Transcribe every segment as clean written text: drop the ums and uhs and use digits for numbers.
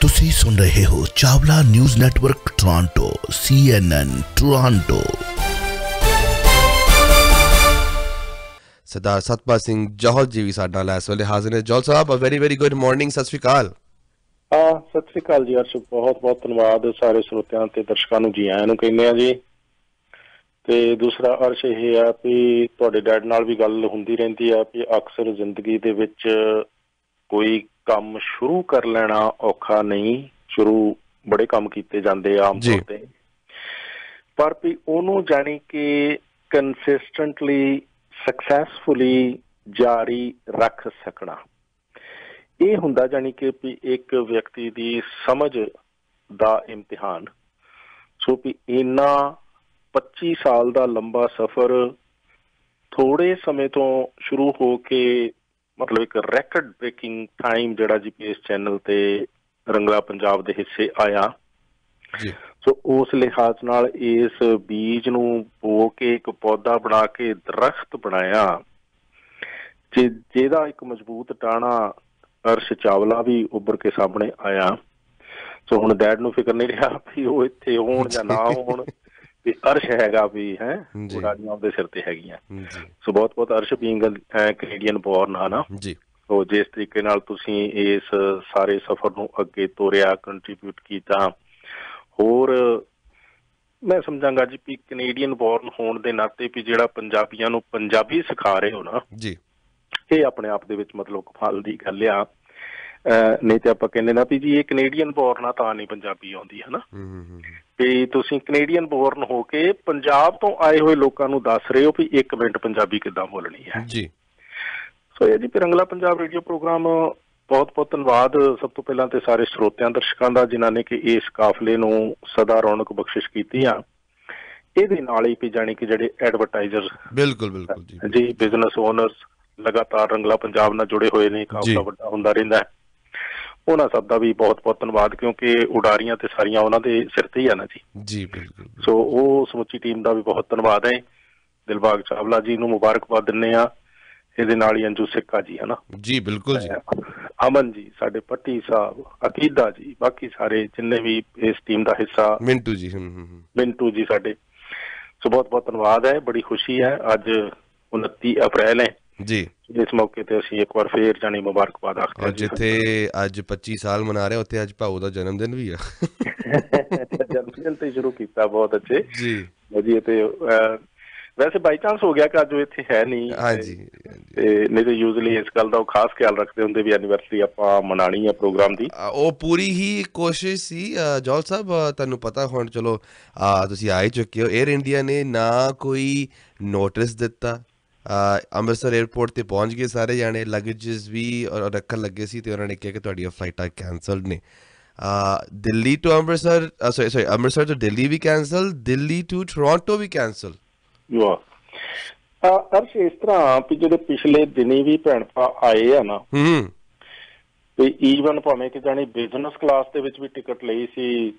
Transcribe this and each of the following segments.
ਤੁਸੀਂ ਸੁਣ ਰਹੇ ਹੋ Chawla news network Toronto CNN Toronto. Sardar Satpal Singh Johal ji भी साडे नाल इस वेले हाजिर ने। जौहल साहब वेरी गुड मॉर्निंग, सत श्री अकाल। सत श्री अकाल जी अर्श, बहुत बहुत धन्यवाद सारे ਸਰੋਤਿਆਂ ਤੇ ਦਰਸ਼ਕਾਂ ਨੂੰ ਜੀ ਆਇਆਂ ਨੂੰ ਕਹਿੰਦੇ ਆ ਜੀ। ਤੇ ਦੂਸਰਾ ਅਰਸ਼ ਇਹ ਆ ਵੀ ਤੁਹਾਡੇ ਡੈਡ ਨਾਲ ਵੀ ਗੱਲ ਹੁੰਦੀ ਰਹਿੰਦੀ ਆ ਵੀ ਅਕਸਰ ਜ਼ਿੰਦਗੀ ਦੇ ਵਿੱਚ ਕੋਈ ਕੰਮ ਸ਼ੁਰੂ ਕਰ ਲੈਣਾ ਔਖਾ ਨਹੀਂ, ਸ਼ੁਰੂ ਬੜੇ ਕੰਮ ਕੀਤੇ ਜਾਂਦੇ ਆ ਆਮ ਤੌਰ ਤੇ, ਪਰ ਵੀ ਉਹਨੂੰ ਜਾਣੀ ਕਿ ਕੰਸਿਸਟੈਂਟਲੀ ਸਕਸੈਸਫੁਲੀ ਜਾਰੀ ਰੱਖ ਸਕਣਾ, ਇਹ ਹੁੰਦਾ ਜਾਣੀ ਕਿ ਵੀ ਇੱਕ ਵਿਅਕਤੀ ਦੀ ਸਮਝ ਦਾ ਇਮਤਿਹਾਨ। ਸੋ ਵੀ ਇੰਨਾ 25 ਸਾਲ ਦਾ ਲੰਬਾ ਸਫ਼ਰ ਥੋੜੇ ਸਮੇਂ ਤੋਂ ਸ਼ੁਰੂ ਹੋ ਕੇ ਮਤਲਬ ਇੱਕ ਰੈਕਡ ਬ੍ਰੇਕਿੰਗ ਟਾਈਮ ਜਿਹੜਾ GPS ਚੈਨਲ ਤੇ ਰੰਗਲਾ ਪੰਜਾਬ ਦੇ ਹਿੱਸੇ ਆਇਆ। ਸੋ ਉਸ ਲਿਹਾਜ਼ ਨਾਲ ਇਸ ਬੀਜ ਨੂੰ ਬੋ ਕੇ ਇੱਕ ਪੌਦਾ ਬਣਾ ਕੇ ਦਰਖਤ ਬਣਾਇਆ ਜਿਹਦਾ ਇੱਕ ਮਜ਼ਬੂਤ ਟਾਹਣਾ ਅਰਸ਼ ਚਾਵਲਾ ਵੀ ਉੱਭਰ ਕੇ ਸਾਹਮਣੇ ਆਇਆ। ਸੋ ਹੁਣ ਡੈਡ ਨੂੰ ਫਿਕਰ ਨਹੀਂ ਰਿਹਾ ਵੀ ਉਹ ਇੱਥੇ ਹੋਣ ਜਾਂ ਨਾ ਹੋਣ, ਵੀ ਅਰਸ਼ ਹੈਗਾ ਵੀ ਹੈ ਉਡਾਰੀਆਂ ਉਹਦੇ ਸਿਰ ਤੇ ਹੈਗੀਆਂ। ਸੋ ਬਹੁਤ ਬਹੁਤ ਅਰਸ਼ ਬੀਇੰਗ ਕੈਨੇਡੀਅਨ ਬੋਰਨ ਆ ਨਾ, ਸੋ ਜਿਸ ਤਰੀਕੇ ਨਾਲ ਤੁਸੀਂ ਇਸ ਸਾਰੇ ਸਫ਼ਰ ਨੂੰ ਅੱਗੇ ਤੋਰਿਆ, ਕੰਟਰੀਬਿਊਟ ਕੀਤਾ, ਹੋਰ ਮੈਂ ਸਮਝਾਂਗਾ ਜੀ ਵੀ ਕੈਨੇਡੀਅਨ ਬੋਰਨ ਹੋਣ ਦੇ ਨਾਤੇ ਵੀ ਜਿਹੜਾ ਪੰਜਾਬੀਆਂ ਨੂੰ ਪੰਜਾਬੀ ਸਿਖਾ ਰਹੇ ਹੋ ਨਾ ਜੀ, ਇਹ ਆਪਣੇ ਆਪ ਦੇ ਵਿੱਚ ਮਤਲਬ ਕਮਾਲ ਦੀ ਗੱਲ ਆ। ਨਹੀਂ ਤੇ ਆਪਾਂ ਕਹਿੰਦੇ ਨਾ ਵੀ ਜੀ ਇਹ ਕੈਨੇਡੀਅਨ ਬੋਰਨ ਆ ਤਾਂ ਨਹੀਂ ਪੰਜਾਬੀ ਆਉਂਦੀ, ਹੈ ਨਾ। ਵੀ ਤੁਸੀਂ ਕੈਨੇਡੀਅਨ ਬੋਰਨ ਹੋ ਕੇ ਪੰਜਾਬ ਤੋਂ ਆਏ ਹੋਏ ਲੋਕਾਂ ਨੂੰ ਦੱਸ ਰਹੇ ਹੋ ਵੀ 1 ਮਿੰਟ ਪੰਜਾਬੀ ਕਿੱਦਾਂ ਬੋਲਣੀ ਹੈ ਜੀ। ਸੋ ਇਹ ਜੀ ਰੰਗਲਾ ਪੰਜਾਬ ਰੇਡੀਓ ਪ੍ਰੋਗਰਾਮ ਬਹੁਤ ਬਹੁਤ ਧੰਨਵਾਦ ਸਭ ਤੋਂ ਪਹਿਲਾਂ ਤੇ ਸਾਰੇ ਸਰੋਤਿਆਂ ਦਰਸ਼ਕਾਂ ਦਾ ਜਿਨ੍ਹਾਂ ਨੇ ਕਿ ਇਸ ਕਾਫਲੇ ਨੂੰ ਸਦਾ ਰੌਣਕ ਬਖਸ਼ਿਸ਼ ਕੀਤੀ ਆ। ਇਹਦੇ ਨਾਲ ਹੀ ਵੀ ਜਾਣੀ ਕਿ ਜਿਹੜੇ ਐਡਵਰਟਾਈਜ਼ਰ ਬਿਲਕੁਲ ਜੀ ਬਿਜ਼ਨਸ ਓਨਰਸ ਲਗਾਤਾਰ ਰੰਗਲਾ ਪੰਜਾਬ ਨਾਲ ਜੁੜੇ ਹੋਏ ਨੇ, ਕਾਫਲਾ ਵੱਡਾ ਹੁੰਦਾ ਰਹਿੰਦਾ, ਉਹਨਾਂ ਸਭ ਦਾ ਵੀ ਬਹੁਤ ਬਹੁਤ ਧੰਨਵਾਦ, ਕਿਉਂਕਿ ਉਡਾਰੀਆਂ ਤੇ ਸਾਰੀਆਂ ਉਹਨਾਂ ਦੇ ਸਿਰ ਤੇ ਹੀ ਆ ਨਾ ਜੀ। ਬਿਲਕੁਲ। ਸੋ ਉਹ ਸਮੁੱਚੀ ਟੀਮ ਦਾ ਵੀ ਬਹੁਤ ਧੰਨਵਾਦ ਹੈ। ਦਿਲਬਾਗ ਚਾਵਲਾ ਜੀ ਨੂੰ ਮੁਬਾਰਕਬਾਦ ਦਿੰਦੇ ਆ, ਇਹਦੇ ਨਾਲ ਹੀ ਅੰਜੂ ਸਿੱਕਾ ਜੀ, ਹੈ ਨਾ ਜੀ। ਬਿਲਕੁਲ ਜੀ। ਅਮਨ ਜੀ, ਸਾਡੇ ਪੱਟੀ ਸਾਹਿਬ, ਅਕੀਦਾ ਜੀ, ਬਾਕੀ ਸਾਰੇ ਜਿੰਨੇ ਵੀ ਇਸ ਟੀਮ ਦਾ ਹਿੱਸਾ, ਮਿੰਟੂ ਜੀ ਸਾਡੇ, ਸੋ ਬਹੁਤ ਬਹੁਤ ਧੰਨਵਾਦ ਹੈ। ਬੜੀ ਖੁਸ਼ੀ ਹੈ, ਅੱਜ 29 ਅਪ੍ਰੈਲ ਹੈ ਜੀ। ਇਸ ਮੌਕੇ ਤੇ ਅਸੀਂ ਇੱਕ ਵਾਰ ਫੇਰ ਜਾਣੀ ਮੁਬਾਰਕਬਾਦ ਆਖਦੇ ਹਾਂ। ਜਿੱਥੇ ਅੱਜ 25 ਸਾਲ ਮਨਾ ਰਹੇ ਉੱਥੇ ਅੱਜ ਭਾਊ ਦਾ ਜਨਮ ਦਿਨ ਵੀ ਆ। ਜਨਮ ਦਿਨ ਤੇ ਸ਼ੁਰੂ ਕੀਤਾ, ਬਹੁਤ ਅੱਛੇ ਜੀ। ਤੇ ਵੈਸੇ ਬਾਈ ਚਾਂਸ ਹੋ ਗਿਆ ਕਿ ਅੱਜ ਉਹ ਇੱਥੇ ਹੈ ਨਹੀਂ, ਤੇ ਨਹੀਂ ਤੇ ਯੂਜ਼ਲੀ ਇਸ ਗੱਲ ਦਾ ਉਹ ਖਾਸ ਖਿਆਲ ਰੱਖਦੇ ਹੁੰਦੇ ਵੀ ਐਨੀਵਰਸਰੀ ਆਪਾਂ ਮਨਾਉਣੀ ਆ ਪ੍ਰੋਗਰਾਮ ਦੀ। ਉਹ ਪੂਰੀ ਹੀ ਕੋਸ਼ਿਸ਼ ਸੀ। ਜੌਹਲ ਸਾਹਿਬ ਤੁਹਾਨੂੰ ਪਤਾ ਹੁਣ ਚਲੋ ਤੁਸੀਂ ਆ ਹੀ ਚੁੱਕੇ ਹੋ, ਏਅਰ ਇੰਡੀਆ ਨੇ ਨਾ ਕੋਈ ਨੋਟਿਸ ਦਿੱਤਾ, ਅੰਮ੍ਰਿਤਸਰ ਏਅਰਪੋਰਟ ਤੇ ਪਹੁੰਚ ਗਏ ਸਾਰੇ ਜਾਣੇ, ਲਗੇਜਿਸ ਵੀ ਰੱਖਣ ਲੱਗੇ ਸੀ ਤੇ ਉਹਨਾਂ ਨੇ ਕਿਹਾ ਕਿ ਤੁਹਾਡੀਆਂ ਫਲਾਈਟਾਂ ਕੈਂਸਲਡ ਨੇ। ਦਿੱਲੀ ਟੂ ਅੰਮ੍ਰਿਤਸਰ, ਸੌਰੀ ਅੰਮ੍ਰਿਤਸਰ ਤੋਂ ਦਿੱਲੀ ਵੀ ਕੈਂਸਲ, ਦਿੱਲੀ ਟੂ ਟੋਰਾਂਟੋ ਵੀ ਕੈਂਸਲ। ਅਰਸ਼ ਇਸ ਤਰ੍ਹਾਂ ਵੀ ਜਿਹੜੇ ਪਿਛਲੇ ਦਿਨੀ ਵੀ ਭੈਣ ਭਰਾ ਆਏ ਆ ਨਾ, ਤੇ ਈਵਨ ਭਾਵੇਂ ਕਿ ਜਾਣੀ ਬਿਜ਼ਨਸ ਕਲਾਸ ਦੇ ਵਿੱਚ ਵੀ ਟਿਕਟ ਲਈ ਸੀ,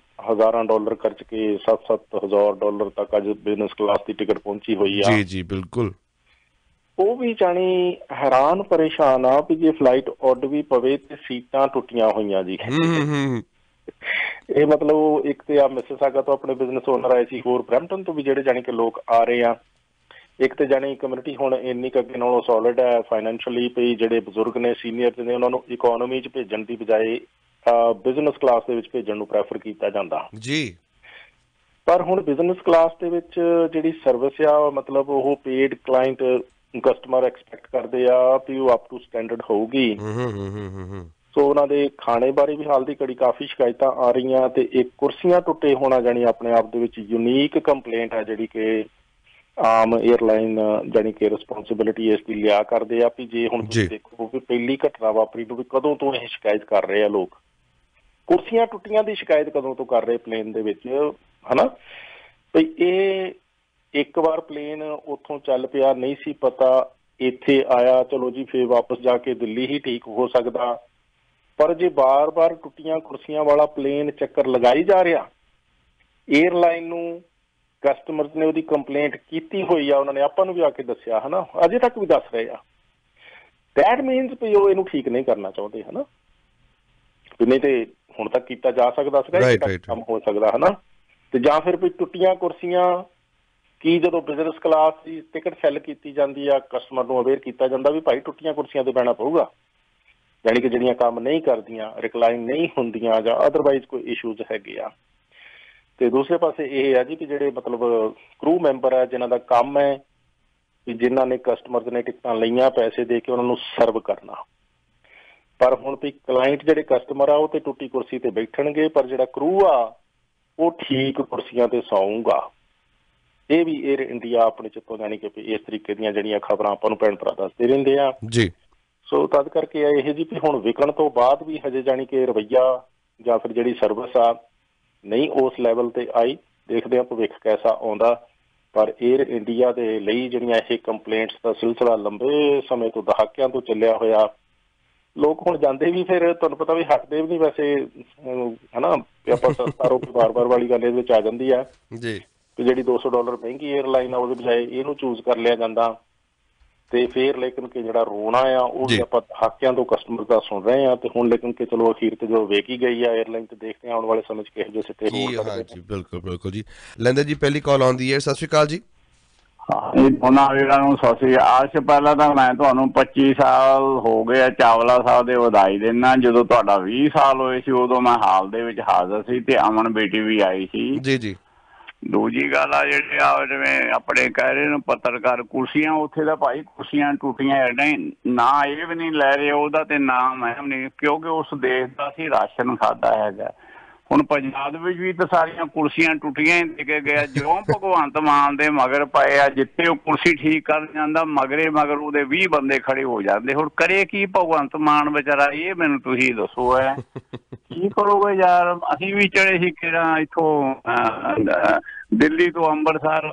ਹਜ਼ਾਰਾਂ ਡਾਲਰ ਖਰਚ ਕੇ, $7,000 ਤੱਕ ਅੱਜ ਬਿਜ਼ਨਸ ਕਲਾਸ ਦੀ ਟਿਕਟ ਪਹੁੰਚੀ ਹੋਈ ਆ। ਜੀ ਬਿਲਕੁਲ। ਉਹ ਵੀ ਜਾਣੀ ਹੈਰਾਨ ਪਰੇਸ਼ਾਨ ਆ ਵੀ ਜੇ ਫਲਾਈਟ ਉੱਡ ਵੀ ਪਵੇ ਤੇ ਸੀਟਾਂ ਟੁੱਟੀਆਂ ਹੋਈਆਂ ਜੀ। ਇਹ ਮਤਲਬ ਇੱਕ ਤੇ ਆ ਮਿਸਿਸਾਗਾ ਤੋਂ ਆਪਣੇ ਬਿਜ਼ਨਸ ਓਨਰ ਆਏ ਸੀ, ਹੋਰ ਬਰੈਂਪਟਨ ਤੋਂ ਵੀ ਜਿਹੜੇ ਜਾਣੀ ਕਿ ਲੋਕ ਆ ਰਹੇ ਆ। ਇੱਕ ਤੇ ਜਾਣੀ ਕਮਿਊਨਿਟੀ ਹੁਣ ਇੰਨੀ ਕੁ ਅੱਗੇ ਨਾਲੋਂ ਸੋਲਿਡ ਹੈ ਫਾਈਨੈਂਸ਼ੀਅਲੀ, ਵੀ ਜਿਹੜੇ ਬਜ਼ੁਰਗ ਨੇ, ਸੀਨੀਅਰ ਨੇ, ਉਹਨਾਂ ਨੂੰ ਇਕੋਨਮੀ 'ਚ ਭੇਜਣ ਦੀ ਬਜਾਏ ਬਿਜ਼ਨਸ ਕਲਾਸ ਦੇ ਵਿੱਚ ਭੇਜਣ ਨੂੰ ਪ੍ਰੈਫਰ ਕੀਤਾ ਜਾਂਦਾ ਜੀ। ਪਰ ਹੁਣ ਬਿਜ਼ਨਸ ਕਲਾਸ ਦੇ ਵਿੱਚ ਜਿਹੜੀ ਸਰਵਿਸ ਆ, ਮਤਲਬ ਉਹ ਪੇਡ ਕਲਾਇੰਟ ਕਸਟਮਰ ਐਕਸਪੈਕਟ ਕਰਦੇ ਆ ਵੀ ਉਹ ਅਪ ਟੂ ਸਟੈਂਡਰਡ ਹੋਊਗੀ। ਸੋ ਉਹਨਾਂ ਦੇ ਖਾਣੇ ਬਾਰੇ ਵੀ ਹਾਲ ਦੀ ਘੜੀ ਕਾਫੀ ਸ਼ਿਕਾਇਤਾਂ ਆ ਰਹੀਆਂ, ਤੇ ਇੱਕ ਕੁਰਸੀਆਂ ਟੁੱਟੇ ਹੋਣਾ ਜਾਣੀ ਆਪਣੇ ਆਪ ਦੇ ਵਿੱਚ ਯੂਨੀਕ ਕੰਪਲੇਂਟ ਹੈ ਜਿਹੜੀ ਕਿ ਆਮ ਏਅਰਲਾਈਨ ਜਾਣੀ ਕਿ ਰਿਸਪੋਂਸੀਬਿਲਿਟੀ ਇਸ ਦੀ ਲਿਆ ਕਰਦੇ ਆ ਵੀ ਜੇ ਹੁਣ ਤੁਸੀਂ ਦੇਖੋ ਵੀ ਪਹਿਲੀ ਘਟਨਾ ਵਾਪਰੀ ਨੂੰ ਵੀ ਕਦੋਂ ਤੋਂ ਇਹ ਸ਼ਿਕਾਇਤ ਕਰ ਰਹੇ ਆ ਲੋਕ, ਕੁਰਸੀਆਂ ਟੁੱਟੀਆਂ ਦੀ ਸ਼ਿਕਾਇਤ ਕਦੋਂ ਤੋਂ ਕਰ ਰਹੇ ਪਲੇਨ ਦੇ ਵਿੱਚ, ਹਨਾ। ਵੀ ਇਹ ਇੱਕ ਵਾਰ ਪਲੇਨ ਉੱਥੋਂ ਚੱਲ ਪਿਆ, ਨਹੀਂ ਸੀ ਪਤਾ, ਇੱਥੇ ਆਇਆ, ਚਲੋ ਜੀ ਫਿਰ ਵਾਪਸ ਜਾ ਕੇ ਦਿੱਲੀ ਹੀ ਠੀਕ ਹੋ ਸਕਦਾ, ਪਰ ਜੇ ਬਾਰ-ਬਾਰ ਟੁੱਟੀਆਂ ਕੁਰਸੀਆਂ ਵਾਲਾ ਪਲੇਨ ਚੱਕਰ ਲਗਾਈ ਜਾ ਰਿਹਾ, ਏਅਰਲਾਈਨ ਨੂੰ ਕਸਟਮਰਸ ਨੇ ਉਹਦੀ ਕੰਪਲੇਂਟ ਕੀਤੀ ਹੋਈ ਆ, ਉਹਨਾਂ ਨੇ ਆਪਾਂ ਨੂੰ ਵੀ ਆ ਕੇ ਦੱਸਿਆ, ਹੈ ਨਾ, ਅਜੇ ਤੱਕ ਵੀ ਦੱਸ ਰਹੇ ਆ, ਦੈਟ ਮੀਨਸ ਵੀ ਉਹ ਇਹਨੂੰ ਠੀਕ ਨਹੀਂ ਕਰਨਾ ਚਾਹੁੰਦੇ, ਹੈ ਨਾ। ਨਹੀਂ ਤੇ ਹੁਣ ਤੱਕ ਕੀਤਾ ਜਾ ਸਕਦਾ ਸੀਗਾ, ਇਹ ਕੰਮ ਹੋ ਸਕਦਾ, ਹਨਾ। ਤੇ ਜਾਂ ਫਿਰ ਵੀ ਟੁੱਟੀਆਂ ਕੁਰਸੀਆਂ, ਕੀ ਜਦੋਂ ਬਿਜ਼ਨਸ ਕਲਾਸ ਦੀ ਟਿਕਟ ਸੈੱਲ ਕੀਤੀ ਜਾਂਦੀ ਆ, ਕਸਟਮਰ ਨੂੰ ਅਵੇਅਰ ਕੀਤਾ ਜਾਂਦਾ ਵੀ ਭਾਈ ਟੁੱਟੀਆਂ ਕੁਰਸੀਆਂ ਤੇ ਬਹਿਣਾ ਪਊਗਾ, ਯਾਨੀ ਕਿ ਜਿਹੜੀਆਂ ਕੰਮ ਨਹੀਂ ਕਰਦੀਆਂ, ਰਿਕਲਾਈਨ ਨਹੀਂ ਹੁੰਦੀਆਂ ਜਾਂ ਅਦਰਵਾਈਜ਼ ਕੋਈ ਇਸ਼ੂਜ਼ ਹੈਗੇ ਆ। ਤੇ ਦੂਸਰੇ ਪਾਸੇ ਇਹ ਆ ਜੀ ਕਿ ਜਿਹੜੇ ਮਤਲਬ ਕਰੂ ਮੈਂਬਰ ਆ, ਜਿਨ੍ਹਾਂ ਦਾ ਕੰਮ ਹੈ ਕਿ ਜਿਨ੍ਹਾਂ ਨੇ ਕਸਟਮਰਸ ਨੇ ਟਿਕਟਾਂ ਲਈਆਂ ਪੈਸੇ ਦੇ ਕੇ, ਉਹਨਾਂ ਨੂੰ ਸਰਵ ਕਰਨਾ। ਪਰ ਹੁਣ ਵੀ ਕਲਾਇੰਟ ਜਿਹੜੇ ਕਸਟਮਰ ਆ ਉਹ ਤੇ ਟੁੱਟੀ ਕੁਰਸੀ ਤੇ ਬੈਠਣਗੇ, ਪਰ ਜਿਹੜਾ ਕਰੂ ਆ ਉਹ ਠੀਕ ਕੁਰਸੀਆਂ ਤੇ ਸੌਂਗਾ। ਇਹ ਵੀ 에ਅਰ ਇੰਡੀਆ ਆਪਣੇ ਚਿੱਤੋਂ, ਜਾਣੀ ਕਿ ਇਸ ਤਰੀਕੇ ਦੀਆਂ ਜਿਹੜੀਆਂ ਖਬਰਾਂ ਆਪਾਂ ਨੂੰ ਭੈਣ ਭਰਾ ਦੱਸਦੇ ਰਹਿੰਦੇ ਆ ਜੀ। ਸੋ ਤਦ ਕਰਕੇ ਇਹ ਜੀ ਵੀ ਹੁਣ ਵਿਕਣ ਤੋਂ ਬਾਅਦ ਵੀ ਹਜੇ ਜਾਣੀ ਕਿ ਰਵੱਈਆ ਜਾਂ ਫਿਰ ਜਿਹੜੀ ਸਰਵਿਸ ਆ ਨਹੀਂ ਉਸ ਲੈਵਲ ਤੇ ਆਈ। ਦੇਖਦੇ ਹਾਂ ਭਵਿੱਖ ਕੈਸਾ ਆਉਂਦਾ। ਪਰ 에ਅਰ ਇੰਡੀਆ ਦੇ ਲਈ ਜਿਹੜੀਆਂ ਇਹ ਕੰਪਲੇਂਟਸ ਦਾ ਸਿਲਸਿਲਾ ਲੰਬੇ ਸਮੇਂ ਤੋਂ, ਦਹਾਕਿਆਂ ਤੋਂ ਚੱਲਿਆ ਹੋਇਆ, ਲੋਕ ਹੁਣ ਜਾਂਦੇ ਵੀ ਫਿਰ ਤੁਹਾਨੂੰ ਪਤਾ ਵੀ ਹਟਦੇ ਵੀ ਨਹੀਂ ਵੈਸੇ, ਹਨਾ। ਆਪਾਂ ਸਸਤਾ ਰੋਕ ਬਾਰ-ਬਾਰ ਵਾਲੀ ਗੱਲ ਇਹਦੇ ਵਿੱਚ ਆ ਜਾਂਦੀ ਆ ਜੀ, ਕਿ ਜਿਹੜੀ $200 ਮਹਿੰਗੀ ਏਅਰਲਾਈਨ ਆ ਉਹਦੇ ਬਜਾਏ ਇਹਨੂੰ ਚੂਜ਼ ਕਰ ਲਿਆ ਜਾਂਦਾ। ਤੇ ਫਿਰ ਲੇਕਿਨ ਕਿ ਜਿਹੜਾ ਰੋਣਾ ਆ ਉਹ ਵੀ ਆਪਾਂ ਦਹਾਕਿਆਂ ਤੋਂ ਕਸਟਮਰ ਦਾ ਸੁਣ ਰਹੇ ਆ। ਤੇ ਹੁਣ ਲੇਕਿਨ ਕਿ ਚਲੋ ਅਖੀਰ ਤੇ ਜੋ ਵੇਚ ਹੀ ਗਈ ਆ ਏਅਰਲਾਈਨ, ਤੇ ਦੇਖਦੇ ਆ ਆਉਣ ਵਾਲੇ ਸਮੇਂ 'ਚ ਕਿਹੋ ਜਿਹੇ ਸਿੱਟੇ ਹੋ ਸਕਦੇ। ਬਿਲਕੁਲ ਬਿਲਕੁਲ ਜੀ। ਲੈਂਦੇ ਜੀ ਪਹਿਲੀ ਕਾਲ ਆਉਂਦੀ ਹੈ। ਸਤਿ ਸ਼੍ਰੀ ਅਕਾਲ ਜੀ। ਉਹਨਾਂ ਵੀਰਾਂ ਨੂੰ ਸਤਿ ਸ਼੍ਰੀ ਅਕਾਲ। ਅੱਜ ਪਹਿਲਾਂ ਤਾਂ ਮੈਂ ਤੁਹਾਨੂੰ 25 ਸਾਲ ਹੋ ਗਏ ਆ ਚਾਵਲਾ ਸਾਹਿਬ ਦੇ ਵਧਾਈ ਦਿੰਦਾ। ਜਦੋਂ ਤੁਹਾਡਾ 20 ਸਾਲ ਹੋਏ ਸੀ ਉਦੋਂ ਮੈਂ ਹਾਲ ਦੇ ਵਿੱਚ ਹਾਜ਼ਰ ਸੀ ਤੇ ਅਮਨ ਬੇਟੀ ਵੀ ਆਈ ਸੀ ਜੀ ਜੀ। ਦੂਜੀ ਗੱਲ ਆ ਜਿਹੜੇ ਆ ਜਿਵੇਂ ਆਪਣੇ ਕਹਿ ਰਹੇ ਨੇ ਪੱਤਰਕਾਰ, ਕੁਰਸੀਆਂ ਉੱਥੇ ਦਾ ਭਾਈ ਕੁਰਸੀਆਂ ਟੁੱਟੀਆਂ ਨਹੀਂ, ਨਾ ਇਹ ਵੀ ਨਹੀਂ ਲੈ ਰਹੇ ਉਹਦਾ ਤੇ ਨਾ ਮੈਂ ਵੀ ਨਹੀਂ, ਕਿਉਂਕਿ ਉਸ ਦੇਸ਼ ਦਾ ਅਸੀਂ ਰਾਸ਼ਨ ਖਾਧਾ ਹੈਗਾ। ਹੁਣ ਪੰਜਾਬ ਵਿੱਚ ਵੀ ਤਾਂ ਸਾਰੀਆਂ ਕੁਰਸੀਆਂ ਟੁੱਟੀਆਂ ਹੀ ਦੇ ਕੇ ਗਿਆ। ਜੋ ਭਗਵੰਤ ਮਾਨ ਦੇ ਮਗਰ ਪਏ ਆ, ਜਿੱਥੇ ਉਹ ਕੁਰਸੀ ਠੀਕ ਕਰ ਜਾਂਦਾ ਮਗਰ ਉਹਦੇ 20 ਬੰਦੇ ਖੜੇ ਹੋ ਜਾਂਦੇ। ਹੁਣ ਕਰੇ ਕੀ ਭਗਵੰਤ ਮਾਨ ਵਿਚਾਰਾ, ਇਹ ਮੈਨੂੰ ਤੁਸੀਂ ਦੱਸੋ ਹੈ ਕੀ ਕਰੋਗੇ ਯਾਰ। ਅਸੀਂ ਵੀ ਚੜੇ ਸੀ ਕਿਹੜਾ ਇੱਥੋਂ ਦਿੱਲੀ ਤੋਂ ਅੰਮ੍ਰਿਤਸਰ,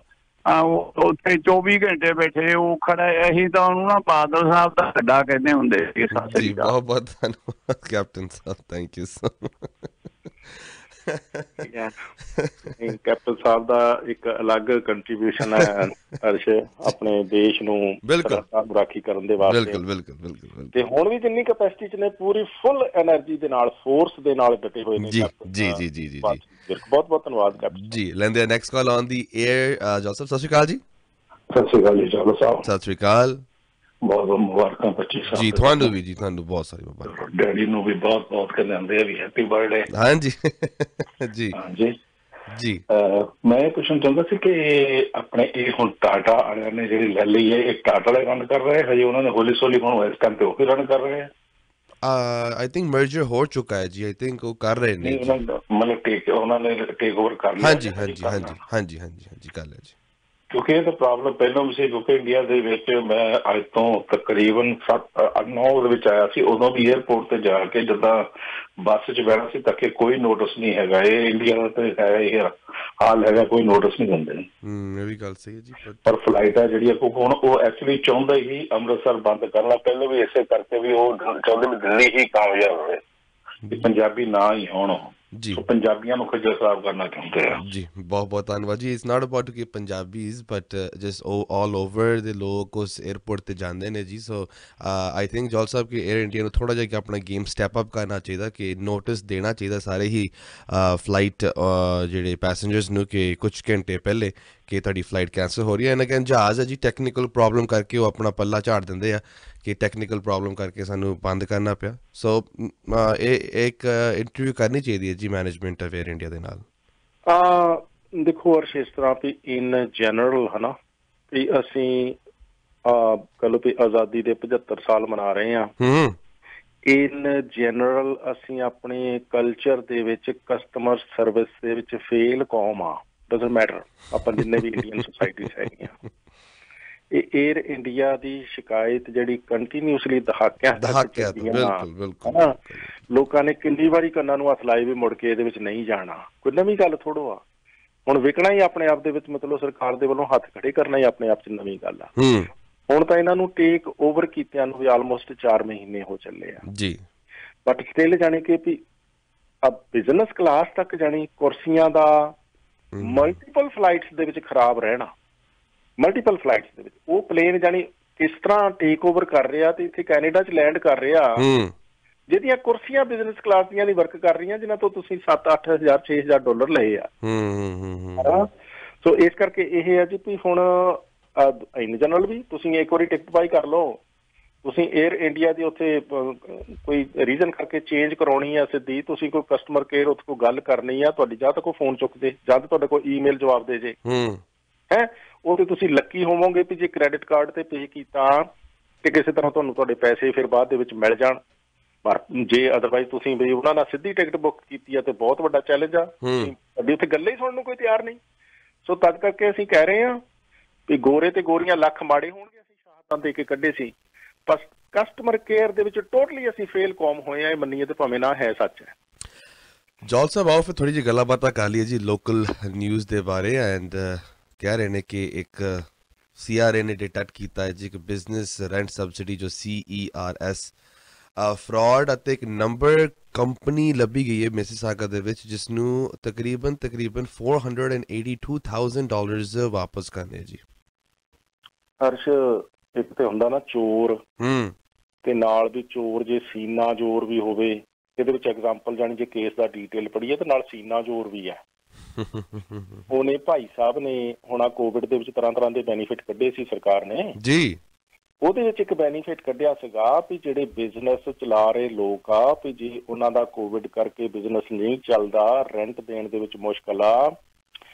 ਉੱਥੇ 24 ਘੰਟੇ ਬੈਠੇ ਉਹ ਖੜਾ। ਅਸੀਂ ਤਾਂ ਉਹਨੂੰ ਨਾ ਬਾਦਲ ਸਾਹਿਬ ਦਾ ਅੱਡਾ ਕਹਿੰਦੇ ਹੁੰਦੇ ਸੀ। ਬਹੁਤ ਬਹੁਤ ਧੰਨਵਾਦ captain Sahib, thank you so much. Captain ਸਾਹਿਬ ਦਾ ਇੱਕ ਅਲੱਗ ਕੰਟਰੀਬਿਊਸ਼ਨ ਹੈ ਅਰਸ਼, ਆਪਣੇ ਦੇਸ਼ ਨੂੰ ਰਾਖੀ ਕਰਨ ਦੇ ਵਾਸਤੇ। ਬਿਲਕੁਲ ਬਿਲਕੁਲ ਬਿਲਕੁਲ। ਤੇ ਹੁਣ ਵੀ ਜਿੰਨੀ ਕੈਪੈਸਿਟੀ 'ਚ ਨੇ ਪੂਰੀ ਫੁੱਲ ਐਨਰਜੀ ਦੇ ਨਾਲ, ਫੋਰਸ ਦੇ ਨਾਲ ਡਟੇ ਹੋਏ ਨੇ। ਜੀ ਜੀ ਜੀ ਜੀ ਜੀ ਬਹੁਤ ਬਹੁਤ ਧੰਨਵਾਦ ਕੈਪਟਨ ਜੀ। ਲੈਂਦੇ next call on the air. Joseph ਸਤਿ ਸ਼੍ਰੀ ਅਕਾਲ ਜੀ। ਸਤਿ ਸ਼੍ਰੀ ਅਕਾਲ ਜੀ ਚਾਵਲਾ ਸਾਹਿਬ। ਸਤਿ ਸ਼੍ਰੀ ਅਕਾਲ। ਬਹੁਤ ਬਹੁਤ ਮੁਬਾਰਕਾਂ 25 ਸਾਲ ਜੀ। ਤੁਹਾਨੂੰ ਵੀ ਜੀ, ਤੁਹਾਨੂੰ ਬਹੁਤ ਸਾਰੀ ਮੁਬਾਰਕਾਂ। ਡੈਡੀ ਨੂੰ ਵੀ ਬਹੁਤ ਬਹੁਤ ਕਹਿੰਦੇ ਆ ਵੀ ਹੈਪੀ ਬਰਥਡੇ। ਹਾਂਜੀ ਜੀ ਹਾਂਜੀ ਜੀ। ਮੈਂ ਇਹ ਪੁੱਛਣਾ ਚਾਹੁੰਦਾ ਸੀ ਕਿ ਆਪਣੇ ਇਹ ਹੁਣ ਟਾਟਾ ਵਾਲਿਆਂ ਨੇ ਜਿਹੜੀ ਲੈ ਲਈ ਹੈ, ਇਹ ਟਾਟਾ ਵਾਲੇ ਰਨ ਕਰ ਰਹੇ ਹਜੇ, ਉਹਨਾਂ ਨੇ ਹੌਲੀ ਹੌਲੀ ਹੁਣ ਇਸ ਟਾਈਮ ਤੇ ਉਹ ਰਨ ਕਰ ਰਹੇ ਆ? ਆਈ ਥਿੰਕ ਮਰਜਰ ਹੋ ਚੁੱਕਾ ਹੈ ਜੀ। ਆਈ ਥਿੰਕ ਉਹ ਕਰ ਰਹੇ ਨੇ, ਮਤਲਬ ਉਹਨਾਂ ਨੇ ਟੇਕ ਓਵਰ ਕਰ ਲਿਆ। ਹਾਂਜੀ ਹਾਂਜੀ ਹਾਂਜੀ ਹਾਂਜੀ ਹਾਂਜੀ ਹਾਂਜੀ ਗੱਲ ਹੈ ਜੀ। ਕਿਉਂਕਿ ਇਹ ਤਾਂ ਪ੍ਰੋਬਲਮ ਪਹਿਲਾਂ ਵੀ ਸੀ, ਕਿਉਂਕਿ ਇੰਡੀਆ ਦੇ ਵਿੱਚ ਮੈਂ ਅੱਜ ਤੋਂ ਤਕਰੀਬਨ 7-9 ਦੇ ਵਿੱਚ ਆਇਆ ਸੀ, ਉਦੋਂ ਵੀ ਏਅਰਪੋਰਟ ਤੇ ਜਾ ਕੇ ਜਿੱਦਾਂ ਬੱਸ 'ਚ ਬਹਿਣਾ ਸੀ ਤਾਂ ਕਿ ਕੋਈ ਨੋਟਿਸ ਨਹੀਂ ਹੈਗਾ। ਇਹ ਇੰਡੀਆ ਦਾ ਤੇ ਹੈ ਇਹ ਹਾਲ ਹੈਗਾ, ਕੋਈ ਨੋਟਿਸ ਨਹੀਂ ਦਿੰਦੇ। ਇਹ ਵੀ ਗੱਲ ਸਹੀ ਹੈ ਜੀ। ਪਰ ਫਲਾਈਟ ਹੈ ਜਿਹੜੀ ਹੁਣ ਉਹ ਐਕਚੁਅਲੀ ਚਾਹੁੰਦਾ ਹੀ ਅੰਮ੍ਰਿਤਸਰ ਬੰਦ ਕਰਨਾ, ਪਹਿਲਾਂ ਵੀ ਇਸੇ ਕਰਕੇ ਵੀ ਉਹ ਚਾਹੁੰਦੇ ਵੀ ਦਿੱਲੀ ਹੀ ਕਾਮਯਾਬ ਹੋਵੇ, ਪੰਜਾਬੀ ਨਾ ਹੀ ਹੋਣ ਜੀ। ਪੰਜਾਬੀਆਂ ਨੂੰ ਖੱਜਲ ਖਰਾਬ ਕਰਨਾ ਚਾਹੁੰਦੇ ਆ ਜੀ। ਬਹੁਤ ਬਹੁਤ ਧੰਨਵਾਦ ਜੀ। ਇਟਸ ਨਾਟ ਅਬਾਊਟ ਕਿ Punjabis but just all over ਦੇ ਲੋਕ ਉਸ 에ਅਰਪੋਰਟ ਤੇ ਜਾਂਦੇ ਨੇ ਜੀ। ਸੋ ਆਈ ਥਿੰਕ ਜੋਲ ਸਾਹਿਬ ਕਿ 에ਅਰ ਇੰਡੀਆ ਨੂੰ ਥੋੜ੍ਹਾ ਜਿਹਾ ਕਿ ਆਪਣਾ ਗੇਮ ਸਟੈਪ ਅਪ ਕਰਨਾ ਚਾਹੀਦਾ, ਕਿ ਨੋਟਿਸ ਦੇਣਾ ਚਾਹੀਦਾ ਸਾਰੇ ਹੀ ਫਲਾਈਟ ਜਿਹੜੇ ਪੈਸੇਂਜਰਸ ਨੂੰ ਕਿ ਕੁਛ ਘੰਟੇ ਪਹਿਲੇ ਕਿ ਤੁਹਾਡੀ ਫਲਾਈਟ ਕੈਂਸਲ ਹੋ ਰਹੀ ਹੈ। ਇਹਨਾਂ ਜਹਾਜ਼ ਹੈ ਜੀ ਟੈਕਨੀਕਲ ਪ੍ਰੋਬਲਮ ਕਰਕੇ ਉਹ ਆਪਣਾ ਪੱਲਾ ਝਾੜ ਦਿੰਦੇ ਆ ਕਿ ਟੈਕਨੀਕਲ ਪ੍ਰੋਬਲਮ ਕਰਕੇ ਸਾਨੂੰ ਬੰਦ ਕਰਨਾ ਪਿਆ। ਸੋ ਇਹ ਇੱਕ ਇੰਟਰਵਿਊ ਕਰਨੀ ਚਾਹੀਦੀ ਹੈ ਜੀ ਮੈਨੇਜਮੈਂਟ ਆਫ 에ਅਰ ਇੰਡੀਆ ਦੇ ਨਾਲ। ਦੇਖੋ ਅਰਸ਼, ਇਸ ਤਰ੍ਹਾਂ ਵੀ ਇਨ ਜਨਰਲ ਹੈ ਨਾ ਵੀ ਅਸੀਂ ਕਹਿ ਲਓ ਵੀ ਆਜ਼ਾਦੀ ਦੇ 75 ਸਾਲ ਮਨਾ ਰਹੇ ਹਾਂ। ਇਨ ਜਨਰਲ ਅਸੀਂ ਆਪਣੇ ਕਲਚਰ ਦੇ ਵਿੱਚ ਕਸਟਮਰ ਸਰਵਿਸ ਦੇ ਵਿੱਚ ਫੇਲ ਕੌਮ ਆ। ਡਜ਼ਨਟ ਮੈਟਰ ਆਪਾਂ ਜਿੰਨੇ ਵੀ ਇੰਡੀਅਨ ਸੁਸਾਇਟੀਜ਼ ਹੈਗੀਆਂ। ਇਹ 에ਅਰ ਇੰਡੀਆ ਦੀ ਸ਼ਿਕਾਇਤ ਜਿਹੜੀ ਕੰਟੀਨਿਊਸਲੀ ਦਹਾਕਿਆਂ ਲੋਕਾਂ ਨੇ ਕਿੰਨੀ ਵਾਰੀ ਕੰਨਾਂ ਨੂੰ ਹੱਥ ਲਾਏ ਵੀ ਮੁੜ ਕੇ ਇਹਦੇ ਵਿੱਚ ਨਹੀਂ ਜਾਣਾ। ਕੋਈ ਨਵੀਂ ਗੱਲ ਥੋੜੋ ਆ। ਹੁਣ ਵਿਕਣਾ ਹੀ ਆਪਣੇ ਆਪ ਦੇ ਵਿੱਚ ਮਤਲਬ ਸਰਕਾਰ ਦੇ ਵੱਲੋਂ ਹੱਥ ਖੜੇ ਕਰਨਾ ਹੀ ਆਪਣੇ ਆਪ 'ਚ ਨਵੀਂ ਗੱਲ ਆ। ਹੁਣ ਤਾਂ ਇਹਨਾਂ ਨੂੰ ਟੇਕ ਓਵਰ ਕੀਤਿਆਂ ਨੂੰ ਵੀ ਆਲਮੋਸਟ 4 ਮਹੀਨੇ ਹੋ ਚੱਲੇ ਆ ਜੀ। ਬਟ ਸਟਿਲ ਜਾਣੀ ਕਿ ਵੀ ਬਿਜ਼ਨਸ ਕਲਾਸ ਤੱਕ ਜਾਣੀ ਕੁਰਸੀਆਂ ਦਾ ਮਲਟੀਪਲ ਫਲਾਈਟਸ ਦੇ ਵਿੱਚ ਖਰਾਬ ਰਹਿਣਾ, ਮਲਟੀਪਲ ਫਲਾਈਟਸ ਦੇ ਵਿੱਚ ਉਹ ਪਲੇਨ ਜਾਣੀ ਕਿਸ ਤਰ੍ਹਾਂ ਟੇਕ ਓਵਰ ਕਰ ਰਿਹਾ ਤੇ ਇੱਥੇ ਕੈਨੇਡਾ 'ਚ ਲੈਂਡ ਕਰ ਰਿਹਾ ਜਿਹਦੀਆਂ ਕੁਰਸੀਆਂ ਬਿਜ਼ਨਸ ਕਲਾਸ ਦੀਆਂ ਦੀ ਵਰਕ ਕਰ ਰਹੀਆਂ, ਜਿਨ੍ਹਾਂ ਤੋਂ ਤੁਸੀਂ $7-8,000 $6,000 ਲਏ ਆ। ਸੋ ਇਸ ਕਰਕੇ ਇਹ ਹੈ ਜੀ ਵੀ ਹੁਣ ਇਨ ਜਨਰਲ ਵੀ ਤੁਸੀਂ ਇੱਕ ਵਾਰੀ ਟਿਕਟ ਬਾਈ ਕਰ ਲਓ, ਤੁਸੀਂ 에ਅਰ ਇੰਡੀਆ ਦੀ ਉੱਥੇ ਕੋਈ ਰੀਜ਼ਨ ਕਰਕੇ ਚੇਂਜ ਕਰਾਉਣੀ ਆ ਸਿੱਧੀ, ਤੁਸੀਂ ਕੋਈ ਕਸਟਮਰ ਕੇਅਰ ਉੱਥੇ ਕੋਈ ਗੱਲ ਕਰਨੀ ਆ ਤੁਹਾਡੀ, ਜਾਂ ਤਾਂ ਕੋਈ ਫੋਨ ਚੁੱਕਦੇ, ਜਾਂ ਤਾਂ ਤੁਹਾਡਾ ਕੋਈ ਈਮੇਲ ਜਵਾਬ ਦੇ ਜੇ ਹੈ, ਉਹ ਤੇ ਤੁਸੀਂ ਲੱਕੀ ਹੋਵੋਗੇ ਵੀ ਜੇ ਕ੍ਰੈਡਿਟ ਕਾਰਡ ਤੇ ਪੇ ਕੀਤਾ ਤੇ ਕਿਸੇ ਤਰ੍ਹਾਂ ਤੁਹਾਨੂੰ ਤੁਹਾਡੇ ਪੈਸੇ ਫਿਰ ਬਾਅਦ ਦੇ ਵਿੱਚ ਮਿਲ ਜਾਣ। ਪਰ ਜੇ ਅਦਰਵਾਈਜ਼ ਤੁਸੀਂ ਵੀ ਉਹਨਾਂ ਨਾਲ ਸਿੱਧੀ ਟਿਕਟ ਬੁੱਕ ਕੀਤੀ ਆ ਤੇ ਬਹੁਤ ਵੱਡਾ ਚੈਲੰਜ ਆ, ਤੁਹਾਡੀ ਉੱਥੇ ਗੱਲਾਂ ਹੀ ਸੁਣਨ ਨੂੰ ਕੋਈ ਤਿਆਰ ਨਹੀਂ। ਸੋ ਤਦ ਕਰਕੇ ਅਸੀਂ ਕਹਿ ਰਹੇ ਹਾਂ ਵੀ ਗੋਰੇ ਤੇ ਗੋਰੀਆਂ ਲੱਖ ਮਾੜੇ ਹੋਣਗੇ, ਅਸੀਂ ਸ਼ਹਾਦਤਾਂ ਦੇ ਕੇ ਕੱਢੇ ਸੀ, ਪਰ ਕਸਟਮਰ ਕੇਅਰ ਦੇ ਵਿੱਚ ਟੋਟਲੀ ਅਸੀਂ ਫੇਲ ਕੌਮ ਹੋਏ ਆ, ਇਹ ਮੰਨੀਏ ਤੇ ਭਾਵੇਂ ਨਾ ਹੈ, ਸੱਚ ਹੈ। ਜੌਲ ਸਾਹਿਬ ਆਓ ਫਿਰ ਥੋੜੀ ਜਿਹੀ ਗੱਲਾਂ ਬਾਤਾਂ ਕਰ ਲਈਏ ਜੀ ਲੋਕਲ ਨਿਊਜ਼ ਦੇ ਬਾਰੇ। ਐਂਡ ਕਹਿ ਰਹੇ ਨੇ ਕਿ ਇੱਕ CRA ਨੇ ਡਿਟੈਕਟ ਕੀਤਾ ਹੈ ਜੀ ਇੱਕ ਬਿਜ਼ਨਸ ਰੈਂਟ ਸਬਸਿਡੀ ਜੋ CERS ਫਰਾਡ ਅਤੇ ਇੱਕ ਨੰਬਰ ਕੰਪਨੀ ਲੱਭੀ ਗਈ ਹੈ ਮਿਸੀਸਾਗਾ ਦੇ ਵਿੱਚ, ਜਿਸ ਨੂੰ ਤਕਰੀਬਨ $482,000 ਵਾਪਸ ਕਰਨੇ ਜੀ। ਹਰਸ਼, ਇੱਕ ਤੇ ਹੁੰਦਾ ਨਾ ਚੋਰ ਤੇ ਨਾਲ ਵੀ ਚੋਰ ਜੇ ਸੀਨਾ ਜ਼ੋਰ ਵੀ ਹੋਵੇ, ਇਹਦੇ ਵਿੱਚ ਐਗਜ਼ਾਮਪਲ ਜਾਣੀ ਜੇ ਕੇਸ ਦਾ ਡਿਟੇਲ ਪੜੀਏ ਤੇ ਨਾਲ ਸੀਨਾ ਜ਼ੋਰ ਵੀ ਹੈ। ਉਹਨੇ ਭਾਈ ਸਾਹਿਬ ਨੇ ਹੁਣ ਕੋਵਿਡ ਦੇ ਵਿੱਚ ਤਰ੍ਹਾਂ ਦੇ ਬੈਨੀਫਿਟ ਕੱਢੇ ਸੀ ਸਰਕਾਰ ਨੇ ਜੀ, ਉਹਦੇ ਵਿੱਚ ਇੱਕ ਬੈਨੀਫਿਟ ਕੱਢਿਆ ਸੀਗਾ ਵੀ ਜਿਹੜੇ ਬਿਜ਼ਨਸ ਚਲਾ ਰਹੇ ਲੋਕ ਆ, ਵੀ ਜੇ ਉਹਨਾਂ ਦਾ ਕੋਵਿਡ ਕਰਕੇ ਬਿਜ਼ਨਸ ਨਹੀਂ ਚੱਲਦਾ, ਰੈਂਟ ਦੇਣ ਦੇ ਵਿੱਚ ਮੁਸ਼ਕਲ ਆ,